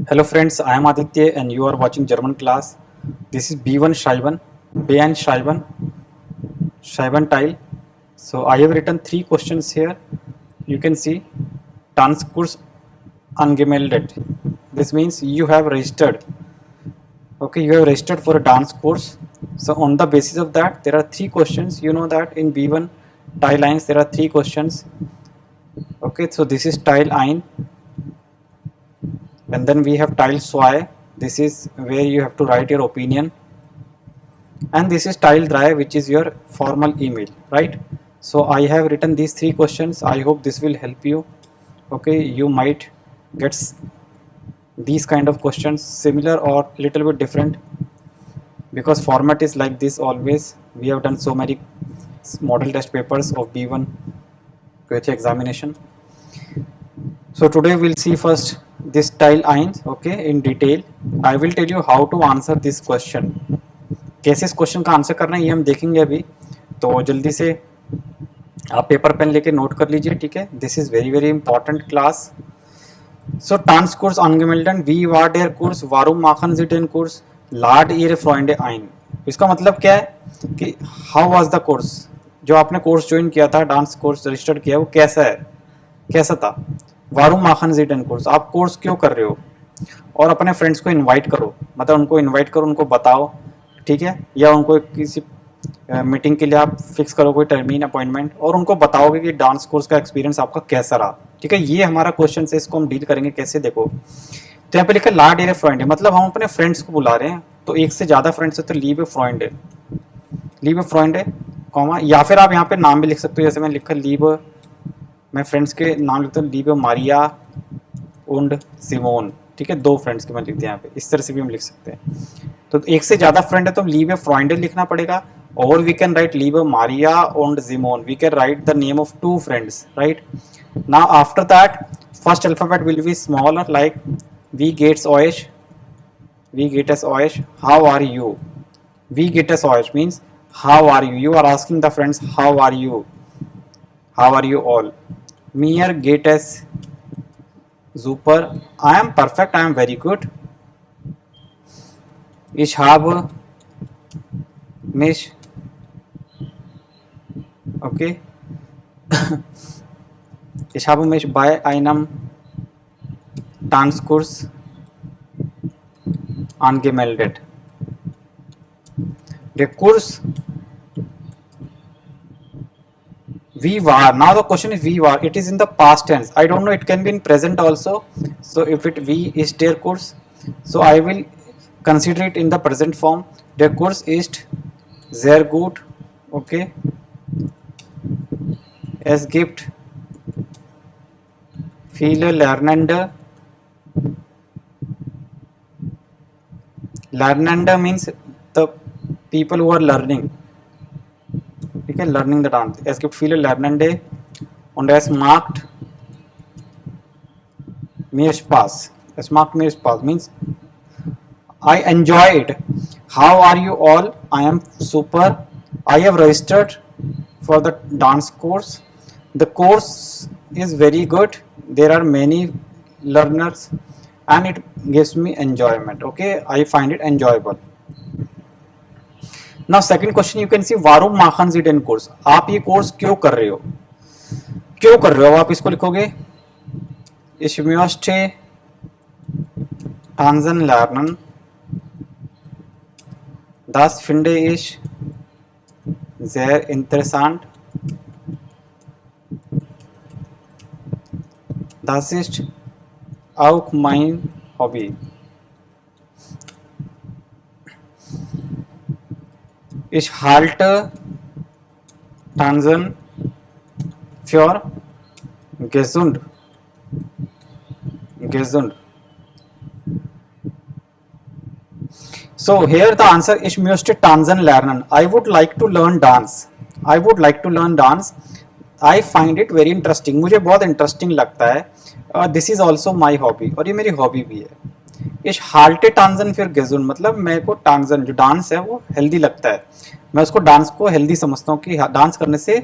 Hello friends, I am Aditya and you are watching German class. This is B1 Schreiben, B1 Schreiben tile. So I have written three questions here. You can see Tanzkurs angemeldet. This means you have registered. Okay, you have registered for a dance course. So on the basis of that, there are three questions. You know that in B1 tile lines there are three questions. Okay, so this is tile 1. And then we have tile SWI. This is where you have to write your opinion, and this is tile 3, which is your formal email, right? So I have written these three questions. I hope this will help you. Okay, you might get these kind of questions similar or little bit different, because format is like this always. We have done so many model test papers of B1 QH examination. So today we'll see first this tile 1, okay, in detail. I will tell you how to answer this question. कैसे इस question का answer करना है ये हम देखेंगे अभी. तो जल्दी से आप पेपर पेन लेके नोट कर लीजिए, ठीक है. This is very very important class. So Tanzkurs angemeldet, wie war der Kurs, warum machen Sie den Kurs, lad Ihre Freunde ein. इसका मतलब क्या है कि how was the course, जो आपने कोर्स ज्वाइन किया था, डांस कोर्स रजिस्टर किया, वो कैसा है, कैसा था. वारूम माखन जी डेन कोर्स, आप कोर्स क्यों कर रहे हो. और अपने फ्रेंड्स को इनवाइट करो, मतलब उनको इनवाइट करो, उनको बताओ, ठीक है. या उनको किसी मीटिंग के लिए आप फिक्स करो कोई टर्मिन अपॉइंटमेंट, और उनको बताओगे कि डांस कोर्स का एक्सपीरियंस आपका कैसा रहा, ठीक है. ये हमारा क्वेश्चन है, इसको हम डील करेंगे कैसे. देखो तो यहाँ पे लिखा ला डेरे फ्रेंड, मतलब हम अपने फ्रेंड्स को बुला रहे हैं. तो एक से ज़्यादा फ्रेंड्स है तो लीव फ्रेंड है, लीव फ्रेंड है कॉमा, या फिर आप यहाँ पे नाम भी लिख सकते हो. जैसे मैंने लिखा लीव, मैं फ्रेंड्स के नाम लिखता हूँ, लीव मारिया उंड सिमोन, ठीक है. दो फ्रेंड्स के मैं लिखते हैं यहाँ पे, इस तरह से भी हम लिख सकते हैं. तो एक से ज़्यादा फ्रेंड है तो लीव फ्रेंड लिखना पड़ेगा. और वी कैन राइट लीव मारिया उंड Simone, we can write the name of two friends, right. Now after that first alphabet will be smaller, like वी गेट्स ओएश, वी गेट्स ओएश, हाउ आर यू. वी गेट्स ओएश means how are you. You are asking the friends how are you, how are you all. Mir geht es super. I am perfect. I am very good. Ich habe mich, okay. Ich habe mich bei einem Tanzkurs angemeldet. Der Kurs we war. Now the question is we war. It is in the past tense. I don't know. It can be in present also. So if it we is der Kurs, so I will consider it in the present form. Der Kurs ist sehr gut. Okay. Es gibt viele Lernende. Lernende means the people who are learning. Okay, learning the dance. Es gibt viele Lernende und es macht mir Spaß. Es macht mir Spaß means I enjoy it. How are you all? I am super. I have registered for the dance course. The course is very good. There are many learners and it gives me enjoyment. Okay, I find it enjoyable. Now second question you can see वारूम माखन जी डेन कोर्स, आप ये course क्यों कर रहे हो, क्यों कर रहे हो. आप इसको लिखोगे Ich möchte tanzen lernen. Das finde ich sehr interessant. Das ist auch mein Hobby. Ich halte Tanzen für gesund. Gesund. So here the answer is ich möchte tanzen lernen. I would like to learn dance. I would like to learn dance. I find it very interesting. मुझे बहुत interesting लगता है. This is also my hobby. और ये मेरी hobby भी है. इस हाल्टे टांजन फिर गेजुन, मतलब मेरे को टांजन जो डांस है वो हेल्दी लगता है. मैं उसको डांस को हेल्दी समझता हूँ कि डांस करने से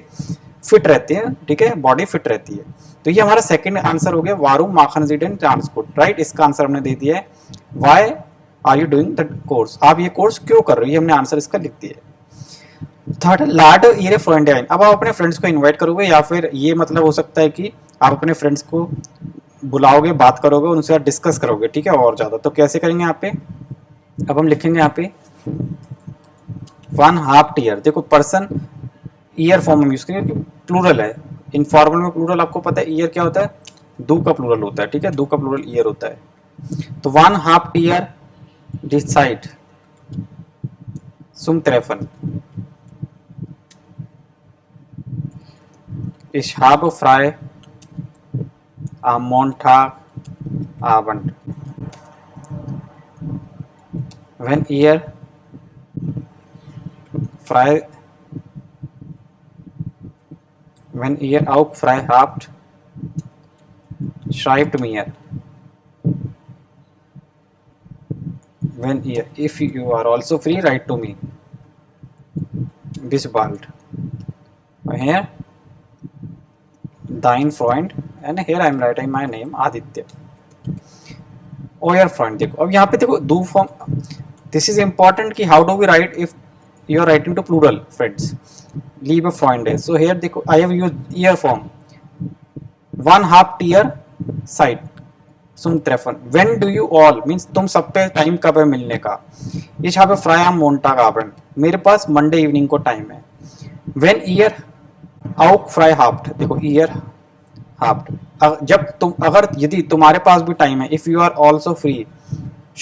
फिट रहते हैं, ठीक है, बॉडी फिट रहती है। तो ये हमारा सेकंड आंसर हो गया, वारू माखनजी एंड ट्रांसपोर्ट, राइट। इसका आंसर हमने दे दिया है, why are you doing the course, आप ये कोर्स क्यों कर रहे हो, ये हमने आंसर इसका लिख दिया है। थर्ड, लाड इरे फ्रेंड आइन, अब आप अपने फ्रेंड्स को इनवाइट करोगे, या फिर ये मतलब हो सकता है कि आप अपने फ्रेंड्स को बुलाओगे, बात करोगे, उनसे डिस्कस करोगे, ठीक है, और ज्यादा। तो कैसे करेंगे यहाँ पे, अब हम लिखेंगे यहाँ पे 1/2 ईयर। देखो पर्सन ईयर फॉर्म में यूज करेंगे, प्लूरल है, इनफॉर्मल में प्लूरल आपको पता है, ईयर क्या होता है, दो का प्लूरल होता है, ठीक है, दो का प्लूरल ईयर होता है। तो 1/2 year decide zum Treffen. Ich habe frei am Montagabend. Wenn ihr frei, wenn ihr auch frei habt, schreibt mir. When ihr, if you are also free, write to me. Bis bald. Here, dein Freund, and here I am writing my name Aditya. Oh your friend, देखो अब यहाँ पे देखो do form. This is important कि how do we write if you are writing to plural friends. Liebe Freunde. So here देखो I have used year form. 1/2 year side. zum Treffen. When do you all means तुम सब पे time कब है मिलने का। Ich habe frei am Montagabend. मेरे पास Monday evening को टाइम है। When ihr auch frei habt, देखो ihr habt, जब तुम, अगर यदि तुम्हारे पास भी टाइम है, if you are also free,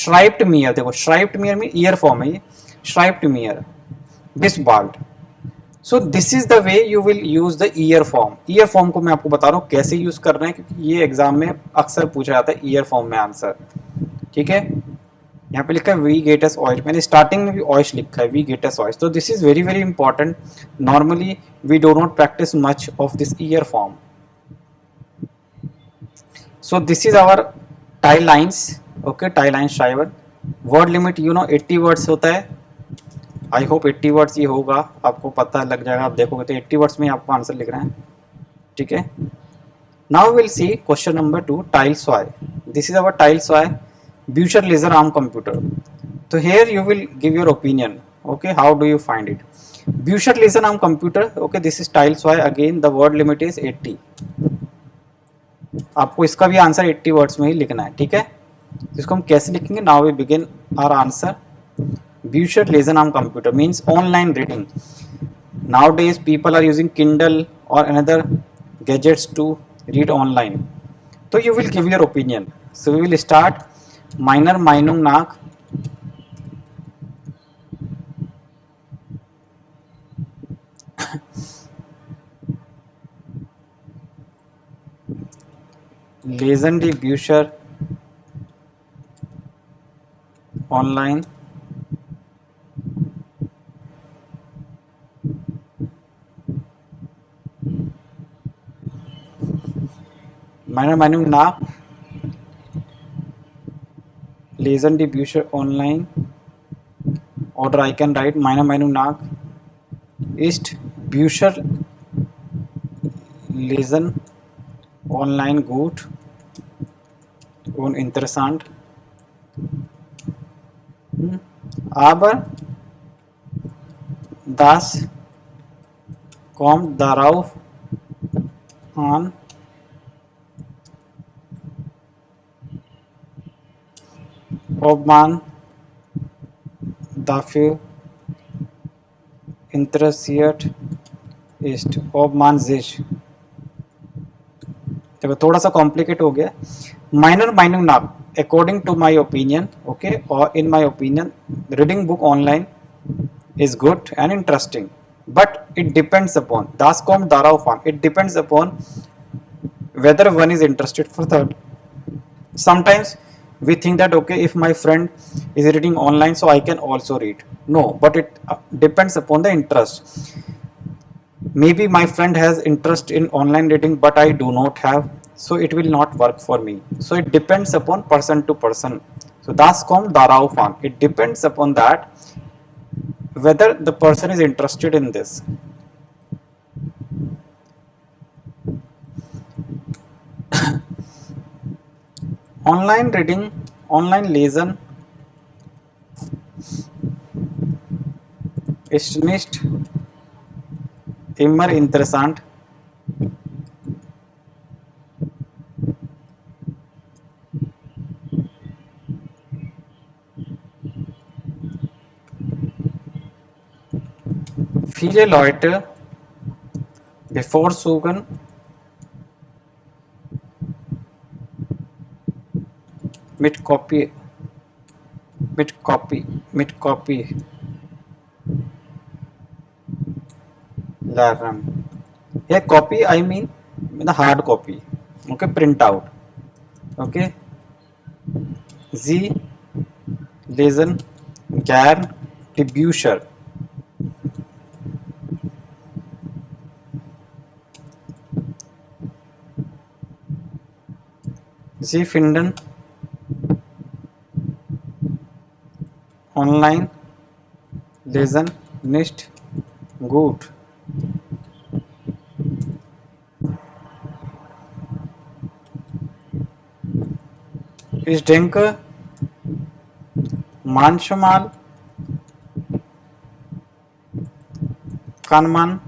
schreibt mir, देखो schreibt mir में ईयर फॉर्म है ये, schreibt mir bis bald. So this is the way you will use the year form. Year form को मैं आपको बता रहा हूँ कैसे यूज करना है, क्योंकि ये एग्जाम में अक्सर पूछा जाता है ईयर फॉर्म में आंसर, ठीक है। यहाँ पे लिखा है वी गेट अस ऑयश, मैंने स्टार्टिंग में भी ऑयश लिखा है, वी गेट अस ऑयश। तो this is very very important, normally we do not practice much of this ईयर form. So this is our टाई लाइन्स, ओके, टाई लाइन श्राइवर। Word limit you know 80 words होता है। आई होप 80 वर्ड्स ये होगा, आपको पता लग जाएगा, आप देखोगे तो 80 वर्ड्स में आपको आंसर लिख रहे हैं, ठीक है। Now will see question number 2, टाइल स्वाय। दिस इज अवर टाइल स्वाय ब्यूशर लेजर आर्म कंप्यूटर। तो here you will give your opinion, okay, how do you find it. ब्यूशर लेजर आर्म कंप्यूटर, ओके, दिस इज टाइल स्वाय, again the word limit is 80। आपको इसका भी आंसर 80 वर्ड्स में ही लिखना है, ठीक है। इसको हम कैसे लिखेंगे, now we begin our answer. Boucher Laser computer means online reading. Nowadays people are using Kindle or another gadgets to read online. So you will give your opinion. So we will start. Meiner Meinung nach lesen die Bücher online meiner Meinung nach lesen die Bücher online, oder I can write meiner Meinung nach ist Bücher lesen online gut und interessant, aber das kommt darauf an, ob man dafür interessiert ist, ob man sich, देखो थोड़ा सा complicate हो गया। माइनर माइनिंग नाम according to my opinion, okay, और in my opinion reading book online is good and interesting, but it depends upon, das kommt darauf an, it depends upon whether one is interested for that. Sometimes we think that okay, if my friend is reading online so I can also read. No, but it depends upon the interest. Maybe my friend has interest in online reading but I do not have, so it will not work for me. So it depends upon person to person. So das kommt darauf an, it depends upon that whether the person is interested in this. Online reading, online lesen ist nicht immer interessant. Viele Leute bevorzugen mit Copy, mit Copy lernen. Here copy I mean the hard copy. Okay, print out. Okay, Sie lesen gern die Bücher. Sie finden online lesen nicht gut. Ich denke, manchmal kann man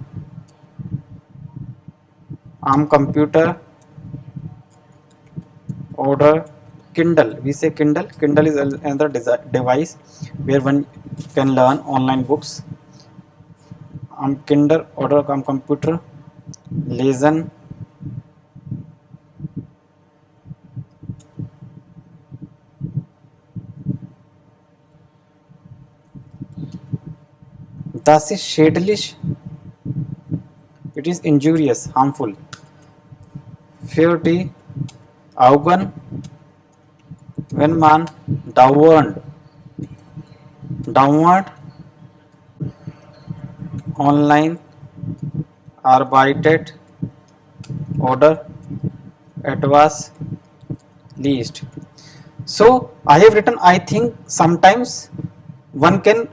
am Computer oder Kindle. We say Kindle. Kindle is another device where one can learn online books. Am Kindle oder am Computer lesen das ist schädlich. It is injurious, harmful für die Augen, wenn man dauernd online arbeitet oder etwas liest. So I have written, I think sometimes one can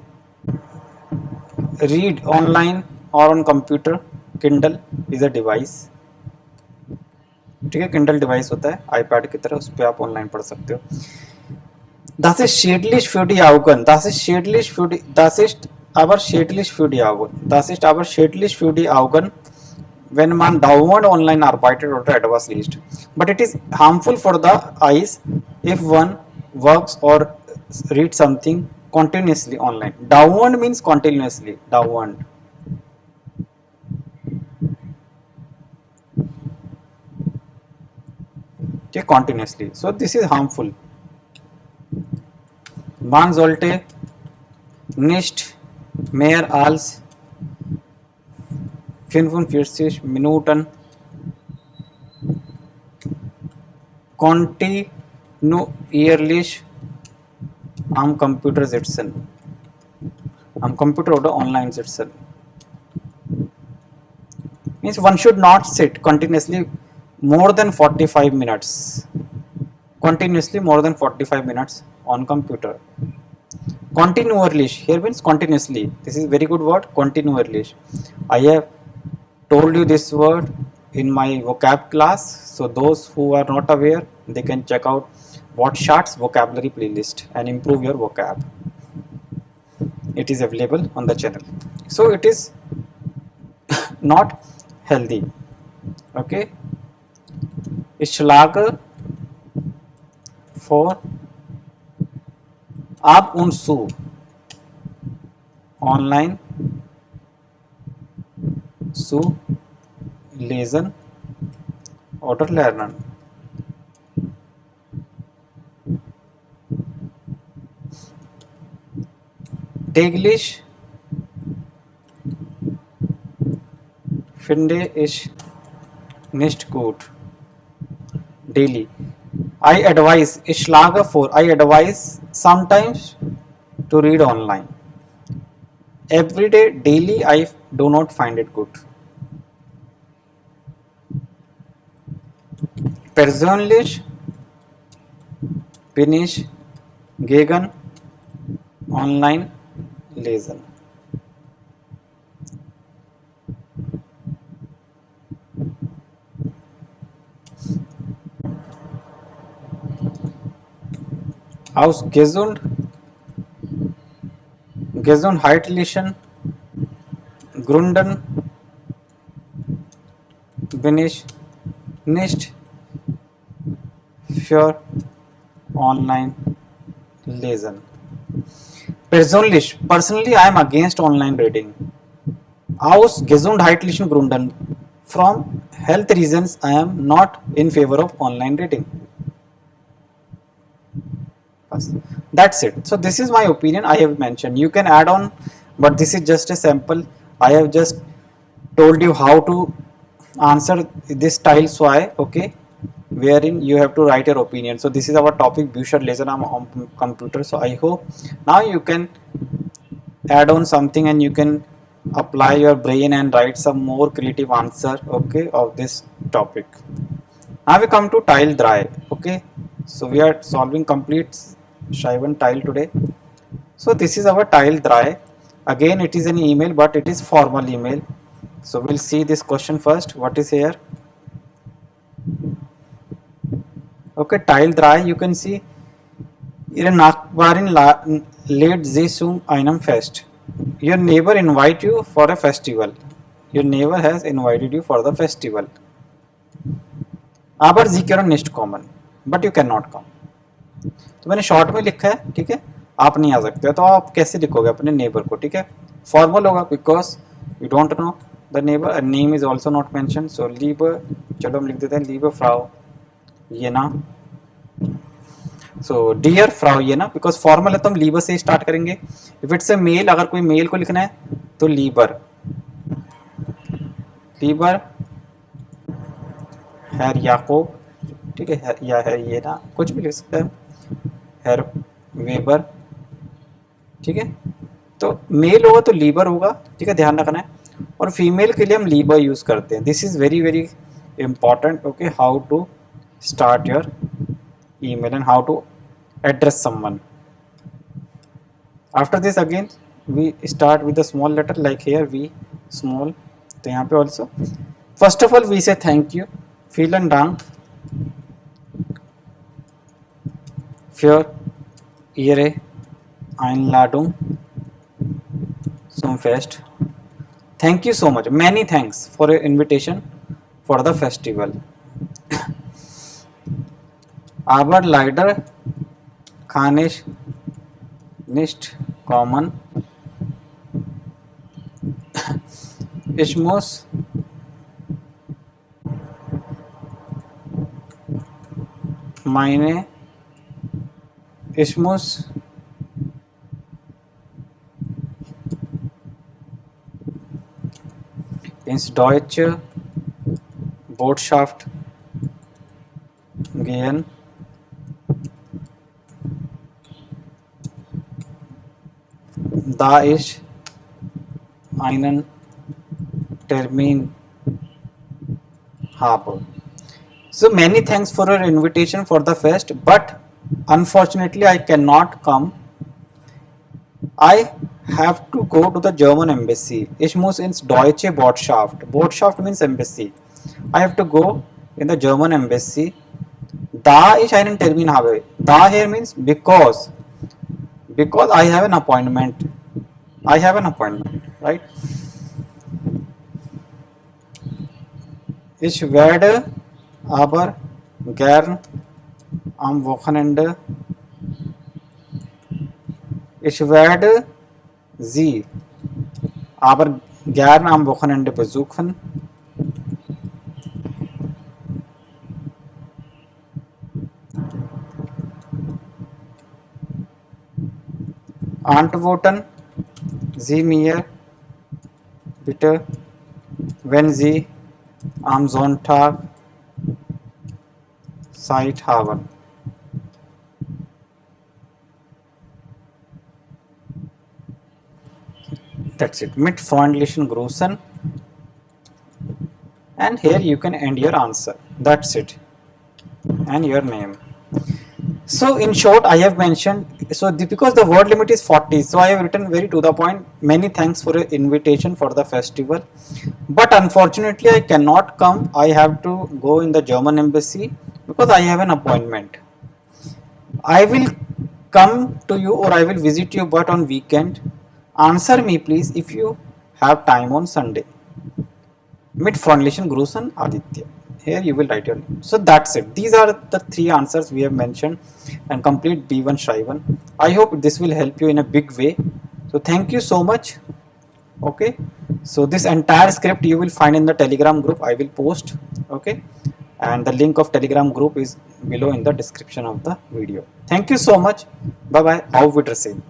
read online or on computer. Kindle is a device. ठीक है, Kindle device होता है iPad की तरह, उस पर आप online पढ़ सकते हो. Das ist schädlich für die Augen. Das ist schädlich für die, das ist aber schädlich für die Augen. Das ist aber schädlich für die Augen, wenn man dauernd online arbeitet oder etwas liest. But it is harmful for the eyes if one works or reads something continuously online. Dauernd means continuously. Dauernd. Okay, continuously. So this is harmful. Man sollte nicht mehr als 45 Minuten kontinuierlich am Computer sitzen. Am Computer oder online sitzen. Means one should not sit continuously more than 45 minutes. Continuously more than 45 minutes on computer. Continually here means continuously. This is very good word, continually. I have told you this word in my vocab class, so those who are not aware, they can check out WhatShots vocabulary playlist and improve your vocab. It is available on the channel. So it is not healthy. Okay, ich schlage vor, ab und zu online zu lesen oder lernen. Täglich finde ich nicht gut. Daily. I advise, ich schlage vor, I advise sometimes to read online. Every day, daily, I do not find it good. Persönlich bin ich gegen online lesen. Aus Gesundheitlichen Gründen bin ich nicht für online lesen. Personally, I am against online reading. Aus gesundheitlichen Gründen, from health reasons, I am not in favor of online reading. That's it. So this is my opinion. I have mentioned. You can add on, but this is just a sample. I have just told you how to answer this style SWI, okay, wherein you have to write your opinion. So this is our topic, Bücher lesen on computer. So I hope now you can add on something and you can apply your brain and write some more creative answer, okay, of this topic. Now we come to tile dry, okay. So we are solving complete Shaivan tile today. So this is our tile dry. Again it is an email, but it is formal email. So we'll see this question first. What is here? Okay, tile dry. You can see Ihre Nachbarin lädt Sie zu einem Fest. Your neighbor invite you for a festival. Your neighbor has invited you for the festival. Aber Sie können nicht kommen. But you cannot come. तो मैंने short में लिखा है, ठीक है, आप नहीं आ सकते, तो आप कैसे लिखोगे अपने नेबर को, ठीक है, फॉर्मल होगा because you don't know the neighbour, name is also not mention. So लीबर, चलो हम लिख देते हैं लीबर फ्राउ ये ना. सो डियर फ्राउ ये ना, बिकॉज फॉर्मल है तो हम लीबर से स्टार्ट करेंगे. इफ इट्स ए मेल, अगर कोई मेल को लिखना है तो लीबर लीबर हैर याकूब, ठीक है, या है ये ना, कुछ भी लिख सकते हैं, हैर वेबर, ठीक है. तो मेल होगा तो लीबर होगा, ठीक है, ध्यान रखना है. और फीमेल के लिए हम लीबर यूज करते हैं. This is very very important, okay, how to start your email and how to address someone. After this again we start with the small letter like here we small. तो यहाँ पे also first of all we say thank you, vielen Dank für Ihre Einladung zum Fest. Thank you so much. Many thanks for your invitation for the festival. Aber leider kann ich nicht kommen. Ich muss ich muss ins deutsche Botschaft gehen. Da ich einen Termin habe. So many thanks for your invitation for the fest, but unfortunately I cannot come. I have to go to the German embassy. Ich muss ins deutsche Botschaft. Botschaft means embassy. I have to go in the German embassy. Da ich einen Termin habe. Da here means because I have an appointment. I have an appointment, right? Ich werde aber gern am Wochenende. Ich werde Sie aber gern am Wochenende besuchen. Antworten Sie mir bitte, wenn Sie am Sonntag Zeit haben. That's it. Mit freundlichen Grüßen. And here you can end your answer. That's it. And your name. So in short, I have mentioned, because the word limit is 40, so I have written very to the point. Many thanks for your invitation for the festival, but unfortunately I cannot come. I have to go in the German embassy because I have an appointment. I will come to you or I will visit you but on weekend. Answer me please if you have time on Sunday. Mit Freundlichen Grüßen, Aditya. Here you will write your name. So that's it. These are the 3 answers we have mentioned and complete B1 Shriven. I hope this will help you in a big way. So thank you so much. Okay. So this entire script you will find in the Telegram group. I will post. Okay. And the link of Telegram group is below in the description of the video. Thank you so much. Bye bye. Auf Wiedersehen.